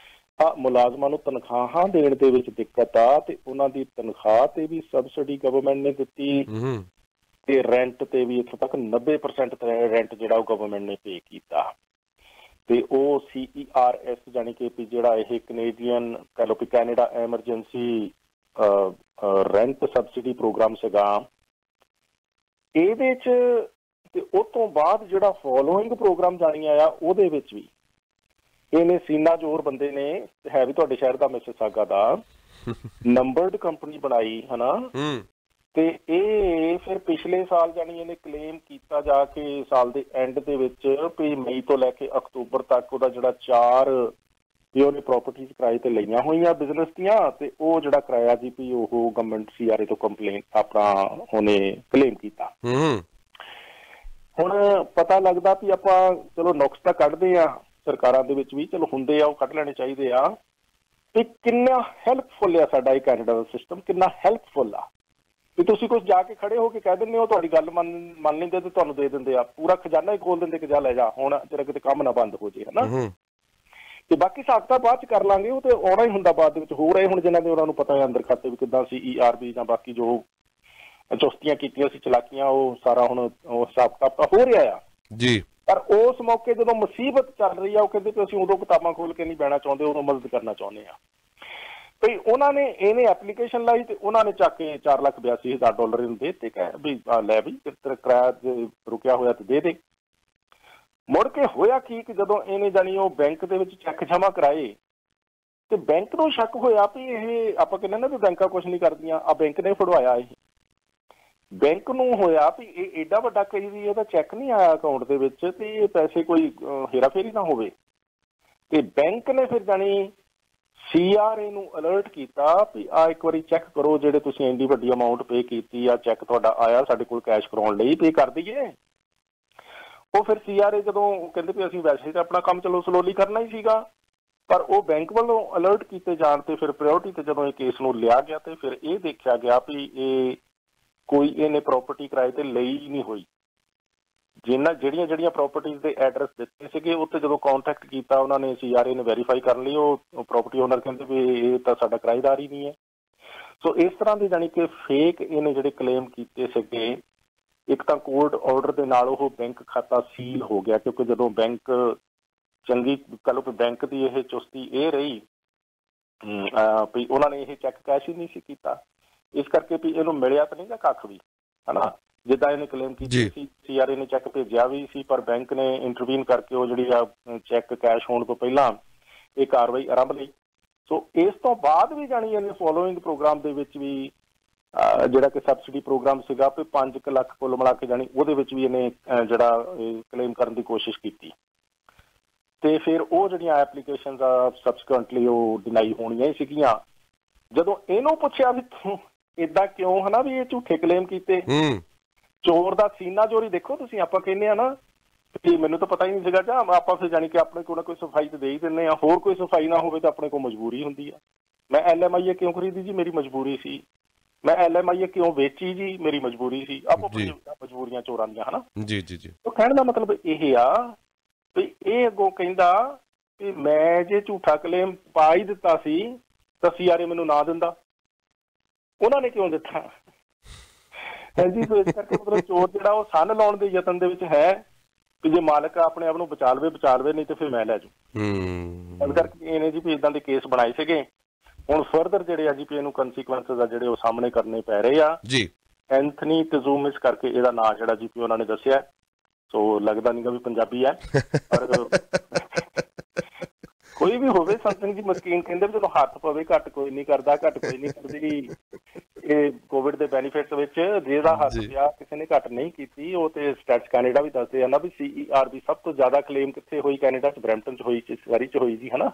ਮੁਲਾਜ਼ਮਾਂ ਨੂੰ ਤਨਖਾਹਾਂ ਦੇਣ ਦੇ ਵਿੱਚ ਦਿੱਕਤ ਆ, ਤੇ ਉਹਨਾਂ ਦੀ ਤਨਖਾਹ ਤੇ ਵੀ ਸਬਸਿਡੀ ਗਵਰਨਮੈਂਟ ਨੇ ਦਿੱਤੀ ਤੇ ਰੈਂਟ ਤੇ ਵੀ ਇੱਥੋਂ ਤੱਕ 90% ਰੈਂਟ ਜਿਹੜਾ ਉਹ ਗਵਰਨਮੈਂਟ ਨੇ ਪੇ ਕੀਤਾ। ਤੇ ਉਹ CERS ਜਾਣੀ ਕਿ ਜਿਹੜਾ ਇਹ ਕੈਨੇਡੀਅਨ ਕਹਿ ਲਓ ਵੀ Canada emergency rent subsidy programme ਸੀਗਾ ਇਹਦੇ 'ਚ। ਤੇ ਉਹ ਤੋਂ ਬਾਅਦ ਜਿਹੜਾ ਫੋਲੋਇੰਗ ਪ੍ਰੋਗਰਾਮ ਜਾਣੀ ਆਇਆ ਉਹਦੇ ਵਿੱਚ ਵੀ ਇਹਨੇ ਸੀਨਾ ਜ਼ੋਰ ਬੰਦੇ ਨੇ, ਹੈ ਵੀ ਤੁਹਾਡੇ ਸ਼ਹਿਰ ਦਾ ਮਿਸੀਸਾਗਾ ਦਾ, ਨੰਬਰਡ ਕੰਪਨੀ ਬਣਾਈ ਹੈ ਨਾ, ਤੇ ਇਹ ਫਿਰ ਪਿਛਲੇ ਸਾਲ ਜਾਣੀ ਇਹਨੇ ਕਲੇਮ ਕੀਤਾ ਜਾ ਕੇ ਸਾਲ ਦੇ ਐਂਡ ਦੇ ਵਿੱਚ ਵੀ ਮਈ ਤੋਂ ਲੈ ਕੇ ਅਕਤੂਬਰ ਤੱਕ ਉਹਦਾ ਜਿਹੜਾ 4 ਵੀ ਉਹਨੇ ਪ੍ਰੋਪਰਟੀਜ਼ ਕਿਰਾਏ ਤੇ ਲਈਆਂ ਹੋਈਆਂ ਬਿਜ਼ਨਸ ਦੀਆਂ, ਤੇ ਉਹ ਜਿਹੜਾ ਕਿਰਾਇਆ ਜੀ ਵੀ ਉਹ ਗਵਰਨਮੈਂਟ CRA ਤੋਂ ਕੰਪਲੇਨ ਆਪਣਾ ਉਹਨੇ ਕਲੇਮ ਕੀਤਾ। ਹੁਣ ਪਤਾ ਲੱਗਦਾ ਵੀ ਆਪਾਂ ਚਲੋ ਨੁਕਸ ਤਾਂ ਕੱਢਦੇ ਆ ਸਰਕਾਰਾਂ ਦੇ ਵਿੱਚ ਵੀ, ਚਲੋ ਹੁੰਦੇ ਆ, ਉਹ ਕੱਢ ਲੈਣੇ ਚਾਹੀਦੇ ਆ ਵੀ ਕਿੰਨਾ ਹੈਲਪਫੁਲ ਆ ਸਾਡਾ ਇਹ ਕੈਨੇਡਾ ਦਾ ਸਿਸਟਮ, ਕਿੰਨਾ ਹੈਲਪਫੁਲ ਆ ਵੀ ਤੁਸੀਂ ਕੁਛ ਜਾ ਕੇ ਖੜੇ ਹੋ ਕੇ ਕਹਿ ਦਿੰਦੇ ਹੋ, ਤੁਹਾਡੀ ਗੱਲ ਮੰਨ ਲੈਂਦੇ ਤੇ ਤੁਹਾਨੂੰ ਦੇ ਦਿੰਦੇ ਆ, ਪੂਰਾ ਖਜ਼ਾਨਾ ਹੀ ਖੋਲ ਦਿੰਦੇ ਕਿ ਜਾ ਲੈ ਜਾ, ਹੁਣ ਤੇਰਾ ਕਿਤੇ ਕੰਮ ਨਾ ਬੰਦ ਹੋ ਜੇ, ਹਨਾ। ਤੇ ਬਾਕੀ ਸਾਖਤਾ ਬਾਅਦ ਚ ਕਰ ਲਾਂਗੇ, ਉਹ ਤੇ ਆਉਣਾ ਹੀ ਹੁੰਦਾ ਬਾਅਦ ਦੇ ਵਿੱਚ। ਹੋ ਰਹੇ ਹੁਣ ਜਿਹਨਾਂ ਦੇ ਉਹਨਾਂ ਨੂੰ ਪਤਾ ਹੈ ਅੰਦਰ ਖਾਤੇ ਵੀ ਕਿੱਦਾਂ CERB ਜਾਂ ਬਾਕੀ ਜੋ ਚੁਸਤੀਆਂ ਕੀਤੀਆਂ ਸੀ ਚਲਾਕੀਆਂ, ਉਹ ਸਾਰਾ ਹੁਣ ਉਹ ਹਿਸਾਬ ਕਿਤਾਬ ਹੋ ਰਿਹਾ ਆ ਜੀ। ਪਰ ਉਸ ਮੌਕੇ ਜਦੋਂ ਮੁਸੀਬਤ ਚੱਲ ਰਹੀ ਆ, ਉਹ ਕਹਿੰਦੇ ਵੀ ਅਸੀਂ ਉਦੋਂ ਕਿਤਾਬਾਂ ਖੋਲ ਕੇ ਨਹੀਂ ਬਹਿਣਾ ਚਾਹੁੰਦੇ, ਉਦੋਂ ਮਦਦ ਕਰਨਾ ਚਾਹੁੰਦੇ ਆ। ਤੇ ਉਹਨਾਂ ਨੇ ਇਹਨੇ ਐਪਲੀਕੇਸ਼ਨ ਲਾਈ ਤੇ ਉਹਨਾਂ ਨੇ ਚੱਕ ਕੇ $4,82,000 ਇਹਨੂੰ ਦੇ ਦਿੱਤੇ, ਕਹਿ ਵੀ ਲੈ ਵੀ ਤੇਰਾ ਕਿਰਾਇਆ ਰੁਕਿਆ ਹੋਇਆ ਤੇ ਦੇ ਦੇ। ਮੁੜ ਕੇ ਹੋਇਆ ਕੀ ਕਿ ਜਦੋਂ ਇਹਨੇ ਜਾਣੀ ਉਹ ਬੈਂਕ ਦੇ ਵਿੱਚ ਚੈੱਕ ਜਮ੍ਹਾਂ ਕਰਾਏ ਤੇ ਬੈਂਕ ਨੂੰ ਸ਼ੱਕ ਹੋਇਆ ਵੀ ਇਹ ਆਪਾਂ ਕਹਿੰਦੇ ਨਾ ਵੀ ਬੈਂਕਾਂ ਕੁਛ ਨਹੀਂ ਕਰਦੀਆਂ, ਆ ਬੈਂਕ ਨੇ ਫੜਵਾਇਆ। ਇਹ ਬੈਂਕ ਨੂੰ ਹੋਇਆ ਵੀ ਇਹ ਏਡਾ ਵੱਡਾ ਕਈ ਵੀ ਇਹਦਾ ਚੈੱਕ ਨਹੀਂ ਆਇਆ ਅਕਾਊਂਟ ਦੇ ਵਿੱਚ ਤੇ ਇਹ ਪੈਸੇ ਕੋਈ ਹੇਰਾਫੇਰੀ ਨਾ ਹੋਵੇ। ਤੇ ਬੈਂਕ ਨੇ ਫਿਰ ਜਾਣੀ CRA ਨੂੰ ਅਲਰਟ ਕੀਤਾ ਵੀ ਆ ਇੱਕ ਵਾਰੀ ਚੈੱਕ ਕਰੋ, ਜਿਹੜੇ ਤੁਸੀਂ ਇੰਨੀ ਵੱਡੀ ਅਮਾਊਂਟ ਪੇ ਕੀਤੀ ਆ, ਚੈੱਕ ਤੁਹਾਡਾ ਆਇਆ ਸਾਡੇ ਕੋਲ ਕੈਸ਼ ਕਰਾਉਣ ਲਈ, ਪੇ ਕਰ ਦਈਏ। ਉਹ ਫਿਰ CRA ਜਦੋਂ ਕਹਿੰਦੇ ਵੀ ਅਸੀਂ ਵੈਸੇ ਤਾਂ ਆਪਣਾ ਕੰਮ ਚਲੋ ਸਲੋਲੀ ਕਰਨਾ ਹੀ ਸੀਗਾ, ਪਰ ਉਹ ਬੈਂਕ ਵੱਲੋਂ ਅਲਰਟ ਕੀਤੇ ਜਾਣ ਤੇ ਫਿਰ ਪ੍ਰਾਇਓਰਟੀ ਤੇ ਜਦੋਂ ਇਹ ਕੇਸ ਨੂੰ ਲਿਆ ਗਿਆ ਤੇ ਫਿਰ ਇਹ ਦੇਖਿਆ ਗਿਆ ਵੀ ਇਹ ਕੋਈ ਇਹਨੇ ਪ੍ਰੋਪਰਟੀ ਕਿਰਾਏ ਤੇ ਲਈ ਨਹੀਂ ਹੋਈ। ਜਿਹੜੀਆਂ ਪ੍ਰੋਪਰਟੀਜ਼ ਦੇ ਐਡਰੈਸ ਦਿੱਤੇ ਸੀਗੇ ਉੱਤੇ ਜਦੋਂ ਕੰਟੈਕਟ ਕੀਤਾ ਉਹਨਾਂ ਨੇ CRA ਨੇ ਵੈਰੀਫਾਈ ਕਰਨ ਲਈ, ਉਹ ਪ੍ਰੋਪਰਟੀ ਓਨਰ ਕਹਿੰਦੇ ਵੀ ਇਹ ਤਾਂ ਸਾਡਾ ਕਿਰਾਏਦਾਰ ਹੀ ਨਹੀਂ ਹੈ। ਸੋ ਇਸ ਤਰ੍ਹਾਂ ਦੇ ਜਾਣੀ ਕਿ ਫੇਕ ਇਹਨੇ ਜਿਹੜੇ ਕਲੇਮ ਕੀਤੇ ਸੀਗੇ, ਇੱਕ ਤਾਂ ਕੋਰਟ ਆਰਡਰ ਦੇ ਨਾਲ ਉਹ ਬੈਂਕ ਖਾਤਾ ਸੀਲ ਹੋ ਗਿਆ, ਕਿਉਂਕਿ ਜਦੋਂ ਬੈਂਕ ਚੰਗੀ ਕਹਿ ਲਓ ਕਿ ਬੈਂਕ ਦੀ ਇਹ ਚੁਸਤੀ ਇਹ ਰਹੀ ਵੀ ਉਹਨਾਂ ਨੇ ਇਹ ਚੈੱਕ ਕੈਸ਼ ਹੀ ਨਹੀਂ ਸੀ ਕੀਤਾ, ਇਸ ਕਰਕੇ ਵੀ ਇਹਨੂੰ ਮਿਲਿਆ ਤਾਂ ਨਹੀਂ ਗਾ ਕੱਖ ਵੀ, ਹਨਾ। ਜਿੱਦਾਂ ਇਹਨੇ ਕਲੇਮ ਕੀਤੀ ਸੀ CRA ਨੇ ਚੈੱਕ ਭੇਜਿਆ ਵੀ ਸੀ, ਪਰ ਬੈਂਕ ਨੇ ਇੰਟਰਵੀਨ ਕਰਕੇ ਉਹ ਜਿਹੜੀ ਆ ਚੈੱਕ ਕੈਸ਼ ਹੋਣ ਤੋਂ ਪਹਿਲਾਂ ਇਹ ਕਾਰਵਾਈ ਆਰੰਭ ਲਈ। ਸੋ ਇਸ ਤੋਂ ਬਾਅਦ ਵੀ ਜਾਣੀ ਇਹਨੇ ਫੋਲੋਇੰਗ ਪ੍ਰੋਗਰਾਮ ਦੇ ਵਿੱਚ ਵੀ ਜਿਹੜਾ ਕਿ ਸਬਸਿਡੀ ਪ੍ਰੋਗਰਾਮ ਸੀਗਾ ਵੀ 5 ਲੱਖ ਕੁੱਲ ਮਿਲਾ ਕੇ ਜਾਣੀ ਉਹਦੇ ਵਿੱਚ ਵੀ ਇਹਨੇ ਜਿਹੜਾ ਕਲੇਮ ਕਰਨ ਦੀ ਕੋਸ਼ਿਸ਼ ਕੀਤੀ। ਤੇ ਫਿਰ ਉਹ ਜਿਹੜੀਆਂ ਐਪਲੀਕੇਸ਼ਨਸ ਆ ਸਬਸੀਕੁਐਂਟਲੀ ਉਹ ਡਿਨਾਈ ਹੋਣੀਆਂ ਹੀ ਸੀਗੀਆਂ। ਜਦੋਂ ਇਹਨੂੰ ਪੁੱਛਿਆ ਵੀ ਤੂੰ ਏਦਾਂ ਕਿਉਂ, ਹਨਾ, ਵੀ ਇਹ ਝੂਠੇ ਕਲੇਮ ਕੀਤੇ, ਚੋਰ ਦਾ ਸੀਨਾ ਚੋਰੀ ਦੇਖੋ ਤੁਸੀਂ, ਆਪਾਂ ਕਹਿੰਦੇ ਆ ਨਾ ਕਿ ਮੈਨੂੰ ਤਾਂ ਪਤਾ ਹੀ ਨਹੀਂ ਸੀਗਾ, ਜਾਂ ਆਪਾਂ ਫਿਰ ਜਾਣੀ ਕਿ ਆਪਣੇ ਕੋਲ ਨਾ ਕੋਈ ਸਫਾਈ ਤੇ ਦੇ ਹੀ ਦਿੰਦੇ ਆ, ਹੋਰ ਕੋਈ ਸਫਾਈ ਨਾ ਹੋਵੇ ਤਾਂ ਆਪਣੇ ਕੋਲ ਮਜਬੂਰੀ ਹੁੰਦੀ ਆ। ਮੈਂ LMIA ਕਿਉਂ ਖਰੀਦੀ ਜੀ? ਮੇਰੀ ਮਜਬੂਰੀ ਸੀ। ਮੈਂ LMIA ਕਿਉਂ ਵੇਚੀ ਜੀ? ਮੇਰੀ ਮਜਬੂਰੀ ਸੀ। ਆਪਾਂ ਮਜਬੂਰੀਆਂ ਚੋਰਾਂ ਦੀਆਂ, ਹਨਾ ਜੀ ਜੀ ਜੀ। ਉਹ ਕਹਿਣ ਦਾ ਮਤਲਬ ਇਹ ਆ ਵੀ ਇਹ ਅੱਗੋਂ ਕਹਿੰਦਾ ਕਿ ਮੈਂ ਜੇ ਝੂਠਾ ਕਲੇਮ ਪਾ ਹੀ ਦਿੱਤਾ ਸੀ ਤਾਂ CRA ਮੈਨੂੰ ਨਾ ਦਿੰਦਾ, ਉਹਨਾਂ ਨੇ ਕਿਉਂ ਦਿੱਤਾ? ਹਾਂਜੀ, ਸੋ ਇਸ ਕਰਕੇ ਮਤਲਬ ਚੋਰ ਜਿਹੜਾ ਉਹ ਸੰਨ ਲਾਉਣ ਦੇ ਯਤਨ ਦੇ ਵਿੱਚ ਹੈ ਕਿ ਜੇ ਮਾਲਕ ਆਪਣੇ ਆਪ ਨੂੰ ਬਚਾ ਲਵੇ, ਨਹੀਂ ਤੇ ਫਿਰ ਮੈਂ ਲੈ ਜਾਊ। ਇਸ ਕਰਕੇ ਇਹਨੇ ਜੀ ਵੀ ਏਦਾਂ ਦੇ ਕੇਸ ਬਣਾਏ ਸੀਗੇ। ਹੁਣ ਫਰਦਰ ਜਿਹੜੇ ਆ ਜੀ ਪੀ ਇਹਨੂੰ ਕੰਸੀਕੁਐਂਸਸ ਆ ਜਿਹੜੇ ਉਹ ਸਾਹਮਣੇ ਕਰਨੇ ਪੈ ਰਹੇ ਆ ਜੀ। ਐਂਥਨੀ ਤਜ਼ੂਮਿਸ ਕਰਕੇ ਇਹਦਾ ਨਾਂ ਜਿਹੜਾ ਜੀ ਪੀ ਉਹਨਾਂ ਨੇ ਦੱਸਿਆ। ਸੋ ਲੱਗਦਾ ਨੀਗਾ ਵੀ ਪੰਜਾਬੀ ਹੈ, ਪਰ ਕੋਈ ਵੀ ਹੋਵੇ ਸਮਥਿੰਗ ਜੀ ਮਸਕੀਨ ਕਹਿੰਦੇ ਵੀ ਜਦੋਂ ਹੱਥ ਪਵੇ ਘੱਟ ਕੋਈ ਨਹੀਂ ਕਰਦਾ, ਘੱਟ ਕੋਈ ਨਹੀਂ ਕਰਦੀ। ਇਹ ਕੋਵਿਡ ਦੇ ਬੈਨੀਫਿਟਸ ਵਿੱਚ ਜਿਹਦਾ ਹੱਥ ਪਿਆ ਕਿਸੇ ਨੇ ਘੱਟ ਨਹੀਂ ਕੀਤੀ। ਉਹ ਤੇ ਸਟੈਟਸ ਕੈਨੇਡਾ ਵੀ ਦੱਸਦੇ ਆ ਨਾ ਵੀ CER ਦੀ ਸਭ ਤੋਂ ਜ਼ਿਆਦਾ ਕਲੇਮ ਕਿੱਥੇ ਹੋਈ? ਕੈਨੇਡਾ ਚ, ਬਰੈਂਪਟਨ ਚ ਹੋਈ, ਇਸ ਵਾਰੀ ਚ ਹੋਈ ਜੀ, ਹਨਾ।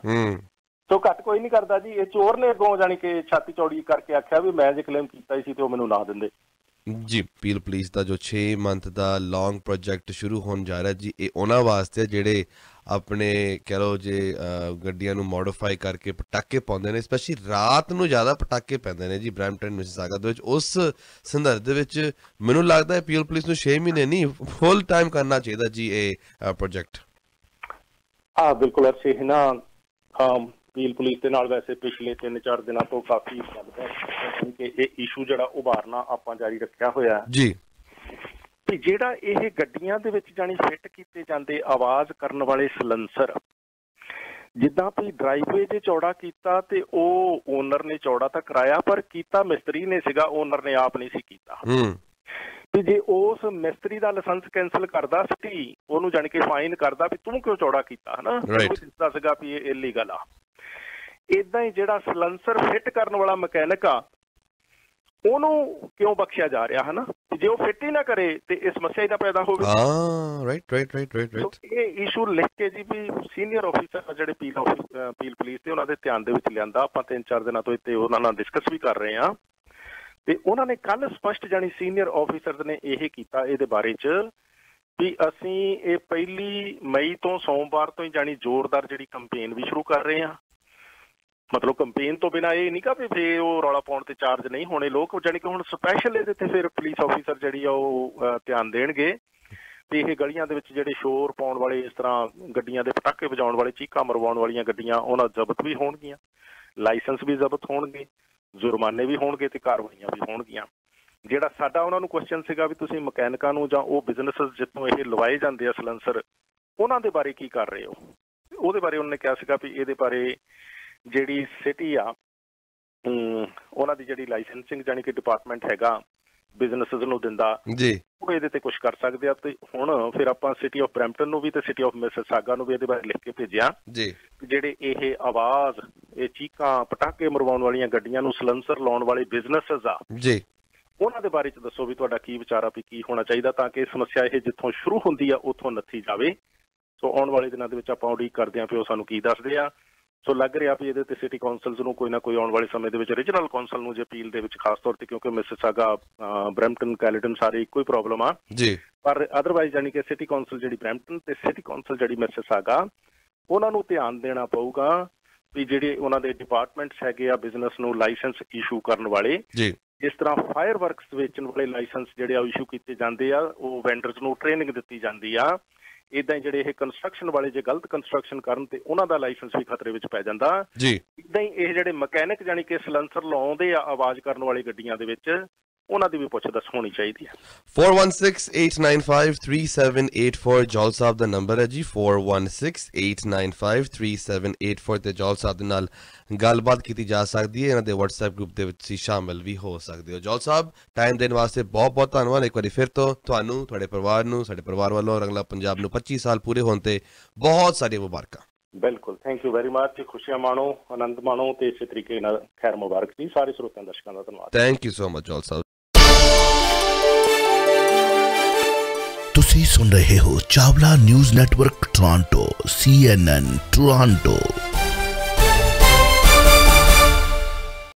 ਸੋ ਘੱਟ ਕੋਈ ਨਹੀਂ ਕਰਦਾ ਜੀ। ਇਹ ਚੋਰ ਨੇ ਅੱਗੋਂ ਜਾਣੀ ਕਿ ਛਾਤੀ ਚੌੜੀ ਕਰਕੇ ਆਖਿਆ ਵੀ ਮੈਂ ਜੇ ਕਲੇਮ ਕੀਤਾ ਹੀ ਸੀ ਤੇ ਉਹ ਮੈਨੂੰ ਨਾ ਦਿੰਦੇ ਜੀ। ਪੀਲ ਪੁਲਿਸ ਦਾ ਜੋ 6 ਮੰਥ ਦਾ ਲੌਂਗ ਪ੍ਰੋਜੈਕਟ ਸ਼ੁਰੂ ਹੋਣ ਜਾ ਰਿਹਾ ਜੀ, ਇਹ ਉਹਨਾਂ ਵਾਸਤੇ ਜਿਹੜੇ ਆਪਣੇ ਕਹਿ ਲਓ ਜੇ ਗੱਡੀਆਂ ਨੂੰ ਮੋਡੀਫਾਈ ਕਰਕੇ ਪਟਾਕੇ ਪਾਉਂਦੇ ਨੇ, ਸਪੈਸ਼ਲੀ ਰਾਤ ਨੂੰ ਜ਼ਿਆਦਾ ਪਟਾਕੇ ਪੈਂਦੇ ਨੇ ਜੀ ਬਰੈਂਪਟਨ ਮਿਸੀਸਾਗਾ ਦੇ ਵਿੱਚ। ਉਸ ਸੰਦਰਭ ਦੇ ਵਿੱਚ ਮੈਨੂੰ ਲੱਗਦਾ ਹੈ ਪੀਲ ਪੁਲਿਸ ਨੂੰ 6 ਮਹੀਨੇ ਨਹੀਂ ਫੁੱਲ ਟਾਈਮ ਕਰਨਾ ਚਾਹੀਦਾ ਜੀ ਇਹ ਪ੍ਰੋਜੈਕਟ। ਹਾਂ ਬਿਲਕੁਲ ਅਰਸ਼ੀ ਹੈ ਨਾ। ਪੀਲ ਪੁਲਿਸ ਦੇ ਨਾਲ ਵੈਸੇ ਪਿਛਲੇ 3-4 ਦਿਨਾਂ ਤੋਂ ਕਾਫੀ ਲੱਗਦਾ ਕਿ ਇਹ ਇਸ਼ੂ ਜਿਹੜਾ ਉਭਾਰਨਾ ਆਪਾਂ ਜਾਰੀ ਰੱਖਿਆ ਹੋਇਆ ਜੀ। ਵੀ ਜਿਹੜਾ ਇਹ ਗੱਡੀਆਂ ਦੇ ਵਿੱਚ ਜਾਣੀ ਫਿੱਟ ਕੀਤੇ ਜਾਂਦੇ ਆਵਾਜ਼ ਕਰਨ ਵਾਲੇ ਸਲੈਂਸਰ, ਜਿੱਦਾਂ ਵੀ ਡਰਾਈਵੇ ਜੇ ਚੌੜਾ ਕੀਤਾ ਤੇ ਉਹ ਓਨਰ ਨੇ ਚੌੜਾ ਤਾਂ ਕਰਾਇਆ, ਪਰ ਕੀਤਾ ਮਿਸਤਰੀ ਨੇ ਸੀਗਾ, ਓਨਰ ਨੇ ਆਪ ਨਹੀਂ ਸੀ ਕੀਤਾ। ਵੀ ਜੇ ਉਸ ਮਿਸਤਰੀ ਦਾ ਲਾਇਸੈਂਸ ਕੈਂਸਲ ਕਰਦਾ ਸਿਟੀ, ਉਹਨੂੰ ਜਾਣੀ ਕਿ ਫਾਈਨ ਕਰਦਾ ਵੀ ਤੂੰ ਕਿਉਂ ਚੌੜਾ ਕੀਤਾ, ਹਨਾ, ਦੱਸਦਾ ਸੀਗਾ ਵੀ ਇਹ ਇਲੀਗਲ ਆ। ਏਦਾਂ ਹੀ ਜਿਹੜਾ ਸਲੈਂਸਰ ਫਿੱਟ ਕਰਨ ਵਾਲਾ ਮਕੈਨਿਕ ਆ ਉਹਨੂੰ ਕਿਉਂ ਬਖਸ਼ਿਆ ਜਾ ਰਿਹਾ, ਹਨਾ? ਜੇ ਉਹ ਫਿੱਟ ਹੀ ਨਾ ਕਰੇ ਤੇ ਇਹ ਸਮੱਸਿਆ ਹੀ ਨਾ ਪੈਦਾ ਹੋਵੇ। ਇਹ ਇਸ਼ੂ ਲਿਖ ਕੇ ਜੀ ਵੀ ਸੀਨੀਅਰ ਆਫਿਸਰ ਜਿਹੜੇ ਪੀਲ ਪੁਲਿਸ ਦੇ ਉਹਨਾਂ ਦੇ ਧਿਆਨ ਦੇ ਵਿੱਚ ਲਿਆਂਦਾ। ਆਪਾਂ 3-4 ਦਿਨਾਂ ਤੋਂ ਇੱਥੇ ਉਹਨਾਂ ਨਾਲ ਡਿਸਕਸ ਵੀ ਕਰ ਰਹੇ ਹਾਂ ਤੇ ਉਹਨਾਂ ਨੇ ਕੱਲ ਸਪਸ਼ਟ ਜਾਣੀ ਸੀਨੀਅਰ ਆਫਿਸਰ ਨੇ ਇਹ ਕੀਤਾ ਇਹਦੇ ਬਾਰੇ ਚ ਵੀ ਅਸੀਂ ਇਹ 1 ਮਈ ਤੋਂ ਸੋਮਵਾਰ ਤੋਂ ਹੀ ਜਾਣੀ ਜ਼ੋਰਦਾਰ ਜਿਹੜੀ ਕੰਪੇਨ ਵੀ ਸ਼ੁਰੂ ਕਰ ਰਹੇ ਹਾਂ। ਮਤਲਬ ਕੰਪੇਨ ਤੋਂ ਬਿਨਾਂ ਇਹ ਨਹੀਂ ਗਾ ਵੀ ਫੇਰ ਉਹ ਰੌਲਾ ਪਾਉਣ ਤੇ ਚਾਰਜ ਨਹੀਂ ਹੋਣੇ ਲੋਕ, ਜਾਣੀ ਕਿ ਹੁਣ ਸਪੈਸ਼ਲ ਇਹਦੇ ਤੇ ਫਿਰ ਪੁਲਿਸ ਆਫਿਸਰ ਜਿਹੜੀ ਆ ਉਹ ਧਿਆਨ ਦੇਣਗੇ ਵੀ ਇਹ ਗਲੀਆਂ ਦੇ ਵਿੱਚ ਜਿਹੜੇ ਸ਼ੋਰ ਪਾਉਣ ਵਾਲੇ, ਇਸ ਤਰ੍ਹਾਂ ਗੱਡੀਆਂ ਦੇ ਪਟਾਕੇ ਵਜਾਉਣ ਵਾਲੇ, ਚੀਕਾਂ ਮਰਵਾਉਣ ਵਾਲੀਆਂ ਗੱਡੀਆਂ, ਉਹਨਾਂ ਜ਼ਬਤ ਵੀ ਹੋਣਗੀਆਂ, ਲਾਇਸੈਂਸ ਵੀ ਜ਼ਬਤ ਹੋਣਗੇ, ਜੁਰਮਾਨੇ ਵੀ ਹੋਣਗੇ ਤੇ ਕਾਰਵਾਈਆਂ ਵੀ ਹੋਣਗੀਆਂ। ਜਿਹੜਾ ਸਾਡਾ ਉਹਨਾਂ ਨੂੰ ਕੁਐਸਚਨ ਸੀਗਾ ਵੀ ਤੁਸੀਂ ਮਕੈਨਿਕਾਂ ਨੂੰ ਜਾਂ ਉਹ ਬਿਜ਼ਨੈਸ ਜਿੱਥੋਂ ਇਹ ਲਵਾਏ ਜਾਂਦੇ ਆ ਸਲੈਂਸਰ, ਉਹਨਾਂ ਦੇ ਬਾਰੇ ਕੀ ਕਰ ਰਹੇ ਹੋ? ਉਹਦੇ ਬਾਰੇ ਉਹਨਾਂ ਨੇ ਕਿਹਾ ਸੀਗਾ ਵੀ ਇਹਦੇ ਬਾਰੇ ਜਿਹੜੀ ਸਿਟੀ ਆ ਉਹਨਾਂ ਦੀ ਜਿਹੜੀ ਲਾਇਸੈਂਸਿੰਗ ਜਾਣੀ ਕਿ ਡਿਪਾਰਟਮੈਂਟ ਹੈਗਾ ਬਿਜ਼ਨੈਸਿਸ ਨੂੰ ਦਿੰਦਾ ਜੀ, ਉਹ ਇਹਦੇ ਤੇ ਕੁਛ ਕਰ ਸਕਦੇ ਆ। ਤੇ ਹੁਣ ਫਿਰ ਆਪਾਂ ਸਿਟੀ ਆਫ ਬਰੈਂਪਟਨ ਨੂੰ ਵੀ ਤੇ ਸਿਟੀ ਆਫ ਮਿਸੀਸਾਗਾ ਨੂੰ ਵੀ ਇਹਦੇ ਬਾਰੇ ਲਿਖ ਕੇ ਭੇਜਿਆ ਜੀ, ਜਿਹੜੇ ਇਹ ਆਵਾਜ਼, ਇਹ ਚੀਕਾਂ, ਪਟਾਕੇ ਮਰਵਾਉਣ ਵਾਲੀਆਂ ਗੱਡੀਆਂ ਨੂੰ ਸਲੈਂਸਰ ਲਾਉਣ ਵਾਲੇ ਬਿਜ਼ਨੈਸਿਸ ਆ ਜੀ, ਉਹਨਾਂ ਦੇ ਬਾਰੇ ਚ ਦੱਸੋ ਵੀ ਤੁਹਾਡਾ ਕੀ ਵਿਚਾਰ ਆ ਵੀ ਕੀ ਹੋਣਾ ਚਾਹੀਦਾ ਤਾਂ ਕਿ ਸਮੱਸਿਆ ਇਹ ਜਿੱਥੋਂ ਸ਼ੁਰੂ ਹੁੰਦੀ ਆ ਉੱਥੋਂ ਨੱਥੀ ਜਾਵੇ। ਸੋ ਆਉਣ ਵਾਲੇ ਦਿਨਾਂ ਦੇ ਵਿੱਚ ਆਪਾਂ ਉਡੀਕ ਕਰਦੇ ਹਾਂ ਵੀ ਉਹ ਸਾਨੂੰ ਕੀ ਦੱਸਦੇ ਆ। ਸੋ ਲੱਗ ਰਿਹਾ ਵੀ ਇਹਦੇ ਤੇ ਸਿਟੀ ਕਾਉਂਸਲਸ ਨੂੰ ਕੋਈ ਨਾ ਕੋਈ ਆਉਣ ਵਾਲੇ ਸਮੇਂ ਦੇ ਵਿੱਚ ਰੀਜਨਲ ਕਾਉਂਸਲ ਨੂੰ ਜੇ ਅਪੀਲ ਦੇ ਵਿੱਚ ਖਾਸ ਤੌਰ ਤੇ, ਕਿਉਂਕਿ ਮਿਸੀਸਾਗਾ, ਬਰੈਂਪਟਨ, ਕੈਲੇਡਨ ਸਾਰੇ ਇੱਕੋ ਹੀ ਪ੍ਰੋਬਲਮ ਆ ਜੀ, ਪਰ ਅਦਰਵਾਈਜ਼ ਜਾਣੀ ਕਿ ਸਿਟੀ ਕਾਉਂਸਲ ਜਿਹੜੀ ਬਰੈਂਪਟਨ ਤੇ ਸਿਟੀ ਕਾਉਂਸਲ ਜਿਹੜੀ ਮਿਸੀਸਾਗਾ, ਉਹਨਾਂ ਨੂੰ ਧਿਆਨ ਦੇਣਾ ਪਊਗਾ ਵੀ ਜਿਹੜੇ ਉਹਨਾਂ ਦੇ ਡਿਪਾਰਟਮੈਂਟਸ ਹੈਗੇ ਆ ਬਿਜ਼ਨਸ ਨੂੰ ਲਾਇਸੈਂਸ ਇਸ਼ੂ ਕਰਨ ਵਾਲੇ ਜੀ, ਇਸ ਤਰ੍ਹਾਂ ਫਾਇਰ ਵਰਕਸ ਵੇਚਣ ਵਾਲੇ ਲਾਇਸੈਂਸ ਜਿਹੜੇ ਆ ਇਸ਼ੂ ਕੀਤੇ ਜਾਂਦੇ ਆ, ਉਹ ਵੈਂਡਰਸ ਨੂੰ ਟ੍ਰੇਨਿੰਗ ਦਿੱਤੀ ਜਾਂਦੀ ਆ। ਏਦਾਂ ਹੀ ਜਿਹੜੇ ਇਹ ਕੰਸਟਰਕਸ਼ਨ ਵਾਲੇ ਜੇ ਗਲਤ ਕੰਸਟਰਕਸ਼ਨ ਕਰਨ ਤੇ ਉਹਨਾਂ ਦਾ ਲਾਇਸੈਂਸ ਵੀ ਖਤਰੇ ਵਿੱਚ ਪੈ ਜਾਂਦਾ ਜੀ। ਏਦਾਂ ਹੀ ਇਹ ਜਿਹੜੇ ਮਕੈਨਿਕ ਜਾਣੀ ਕਿ ਸਲੈਂਸਰ ਲਾਉਂਦੇ ਆ ਆਵਾਜ਼ ਕਰਨ ਵਾਲੀ ਗੱਡੀਆਂ ਦੇ ਵਿੱਚ, ਉਹਨਾਂ ਦੀ ਵੀ ਪੁੱਛ-ਦੱਸ ਹੋਣੀ ਚਾਹੀਦੀ ਹੈ। 4168953784 ਜੌਲ ਸਾਹਿਬ ਦਾ ਨੰਬਰ ਹੈ ਜੀ, 4168953784 ਤੇ ਜੌਲ ਸਾਹਿਬ ਦੇ ਨਾਲ ਗੱਲਬਾਤ ਕੀਤੀ ਜਾ ਸਕਦੀ ਹੈ। ਇਹਨਾਂ ਦੇ WhatsApp ਗਰੁੱਪ ਦੇ ਵਿੱਚ ਤੁਸੀਂ ਸ਼ਾਮਿਲ ਵੀ ਹੋ ਸਕਦੇ ਹੋ। ਜੌਲ ਸਾਹਿਬ, ਟਾਈਮ ਦੇਣ ਵਾਸਤੇ ਬਹੁਤ ਬਹੁਤ ਧੰਨਵਾਦ ਇੱਕ ਵਾਰੀ ਫਿਰ ਤੋਂ ਤੁਹਾਨੂੰ, ਤੁਹਾਡੇ ਪਰਿਵਾਰ ਨੂੰ, ਸਾਡੇ ਪਰਿਵਾਰ ਵੱਲੋਂ ਰੰਗਲਾ ਪੰਜਾਬ ਨੂੰ 25 ਸਾਲ ਪੂਰੇ ਹੋਣ ਤੇ ਬਹੁਤ ਸਾਰੀਆਂ ਮੁਬਾਰਕਾਂ। ਬਿਲਕੁਲ, ਥੈਂਕ ਯੂ ਵੈਰੀ ਮਚ। ਖੁਸ਼ੀਆਂ ਮਾਣੋ, ਆਨੰਦ ਮਾਣੋ ਤੇ ਇਸੇ ਤਰੀਕੇ ਨਾਲ ਖੈਰ ਮੁਬਾਰਕ ਜੀ। ਸਾਰੇ ਸਰੋਤਿਆਂ ਦਰਸ਼ਕਾਂ ਦਾ ਧੰਨਵਾਦ। ਥੈਂਕ ਯੂ ਸੋ ਮਚ ਜੌਲ ਸਾਹਿਬ। ਤੁਸੀਂ ਸੁਣ ਰਹੇ ਹੋ Chawla news network Toronto, CNN Toronto.